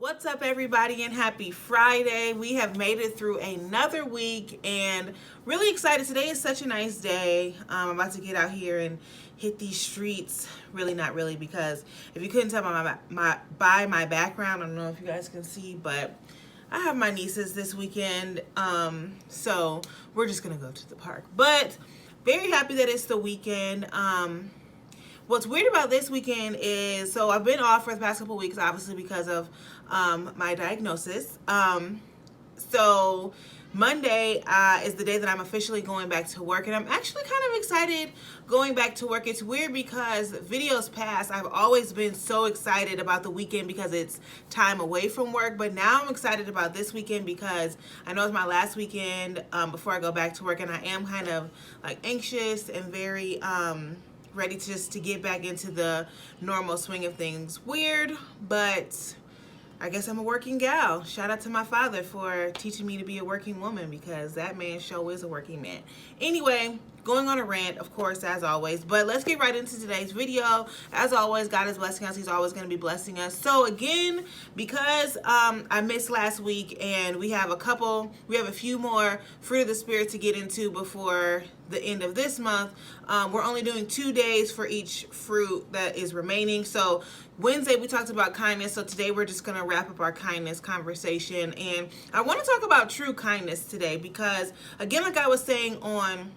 What's up, everybody, and happy Friday. We have made it through another week and really excited. Today is such a nice day. I'm about to get out here and hit these streets. Really, not really, because if you couldn't tell by my background, I don't know if you guys can see, but I have my nieces this weekend. So we're just going to go to the park. But very happy that it's the weekend. What's weird about this weekend is, so I've been off for the past couple weeks, obviously because of my diagnosis. So Monday is the day that I'm officially going back to work, and I'm actually kind of excited going back to work. It's weird because videos past, I've always been so excited about the weekend because it's time away from work, but now I'm excited about this weekend because I know it's my last weekend before I go back to work, and I am kind of like anxious and very ready to get back into the normal swing of things. Weird, but I guess I'm a working gal. Shout out to my father for teaching me to be a working woman, because that man sure is a working man. Anyway, going on a rant, of course, as always, but let's get right into today's video. As always, God is blessing us. He's always going to be blessing us. So again, because I missed last week, and we have a few more fruit of the spirit to get into before the end of this month. We're only doing 2 days for each fruit that is remaining. So Wednesday we talked about kindness, so today we're just going to wrap up our kindness conversation, and I want to talk about true kindness today because, again, like I was saying on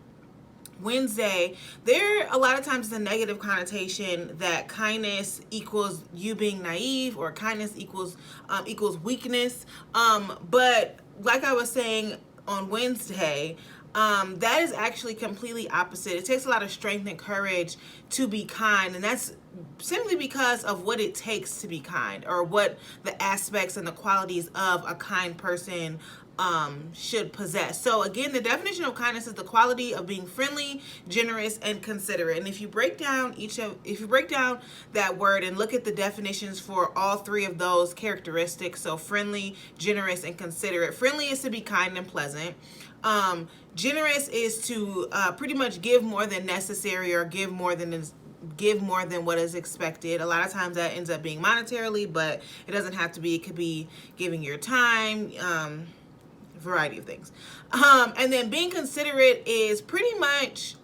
Wednesday, there a lot of times the negative connotation that kindness equals you being naive, or kindness equals weakness, but like I was saying on Wednesday, that is actually completely opposite. It takes a lot of strength and courage to be kind, and that's simply because of what it takes to be kind, or what the aspects and the qualities of a kind person should possess. So again, the definition of kindness is the quality of being friendly, generous, and considerate. And if you break down that word and look at the definitions for all three of those characteristics, so friendly, generous, and considerate. Friendly is to be kind and pleasant. Generous is to pretty much give more than necessary, or give more than what is expected. A lot of times that ends up being monetarily, but it doesn't have to be. It could be giving your time, variety of things. And then being considerate is pretty much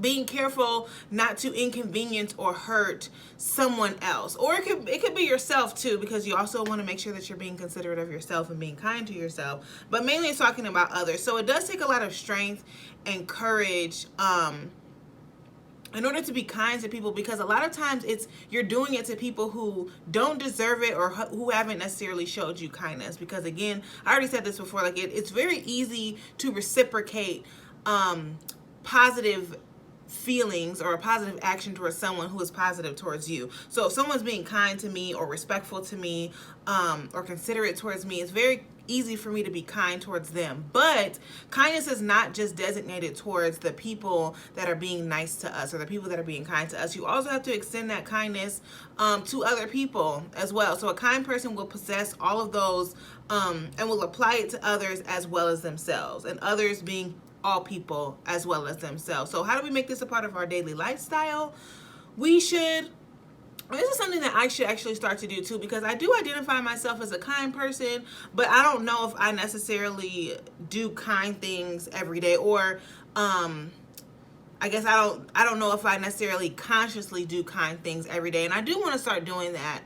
being careful not to inconvenience or hurt someone else, or it could be yourself too, because you also want to make sure that you're being considerate of yourself and being kind to yourself, but mainly it's talking about others. So it does take a lot of strength and courage in order to be kind to people, because a lot of times you're doing it to people who don't deserve it, or who haven't necessarily showed you kindness. Because again, I already said this before, like it's very easy to reciprocate positive feelings or a positive action towards someone who is positive towards you. So if someone's being kind to me, or respectful to me, or considerate towards me, it's very easy for me to be kind towards them. But kindness is not just designated towards the people that are being nice to us, or the people that are being kind to us. You also have to extend that kindness to other people as well. So a kind person will possess all of those and will apply it to others as well as themselves, and others being all people as well as themselves. So how do we make this a part of our daily lifestyle? This is something that I should actually start to do too, because I do identify myself as a kind person, but I don't know if I necessarily do kind things every day, or I guess I don't know if I necessarily consciously do kind things every day. And I do want to start doing that,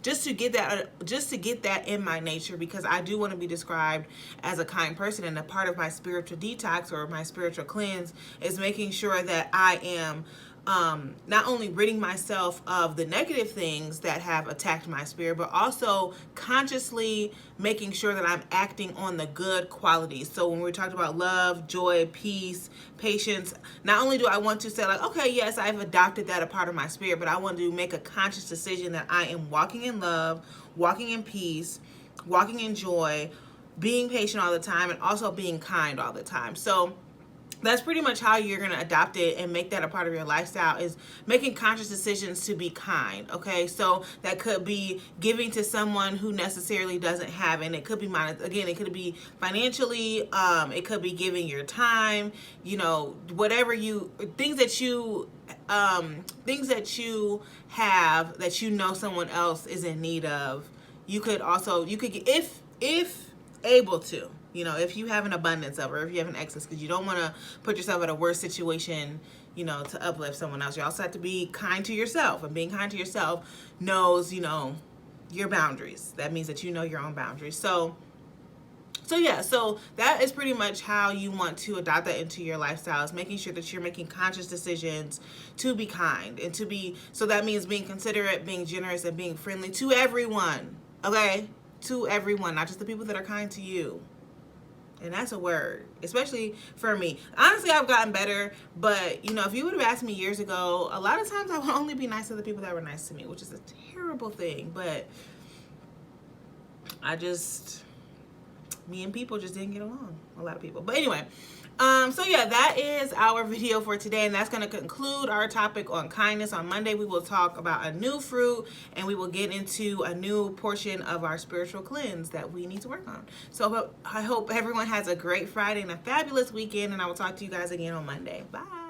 just to get that in my nature, because I do want to be described as a kind person. And a part of my spiritual detox, or my spiritual cleanse, is making sure that I am not only ridding myself of the negative things that have attacked my spirit, but also consciously making sure that I'm acting on the good qualities. So when we talked about love, joy, peace, patience, not only do I want to say like, okay, yes, I've adopted that a part of my spirit, but I want to make a conscious decision that I am walking in love, walking in peace, walking in joy, being patient all the time, and also being kind all the time. So that's pretty much how you're going to adopt it and make that a part of your lifestyle, is making conscious decisions to be kind. Okay, so that could be giving to someone who necessarily doesn't have, and it could be again, it could be financially, it could be giving your time, whatever things that you have that someone else is in need of. you could also, if able to, you know, if you have an abundance of, or if you have an excess, because you don't want to put yourself at a worse situation, you know, to uplift someone else. You also have to be kind to yourself, and being kind to yourself knows, you know, your boundaries. That means that you know your own boundaries. So yeah, so that is pretty much how you want to adopt that into your lifestyles, making sure that you're making conscious decisions to be kind and to be, so that means being considerate, being generous, and being friendly to everyone, okay? To everyone, not just the people that are kind to you. And that's a word, especially for me. Honestly, I've gotten better, but you know, if you would have asked me years ago, a lot of times I would only be nice to the people that were nice to me, which is a terrible thing, but me and people just didn't get along, a lot of people. But anyway, so yeah, that is our video for today, and that's going to conclude our topic on kindness. On Monday, we will talk about a new fruit, and we will get into a new portion of our spiritual cleanse that we need to work on. So I hope everyone has a great Friday and a fabulous weekend, and I will talk to you guys again on Monday. Bye.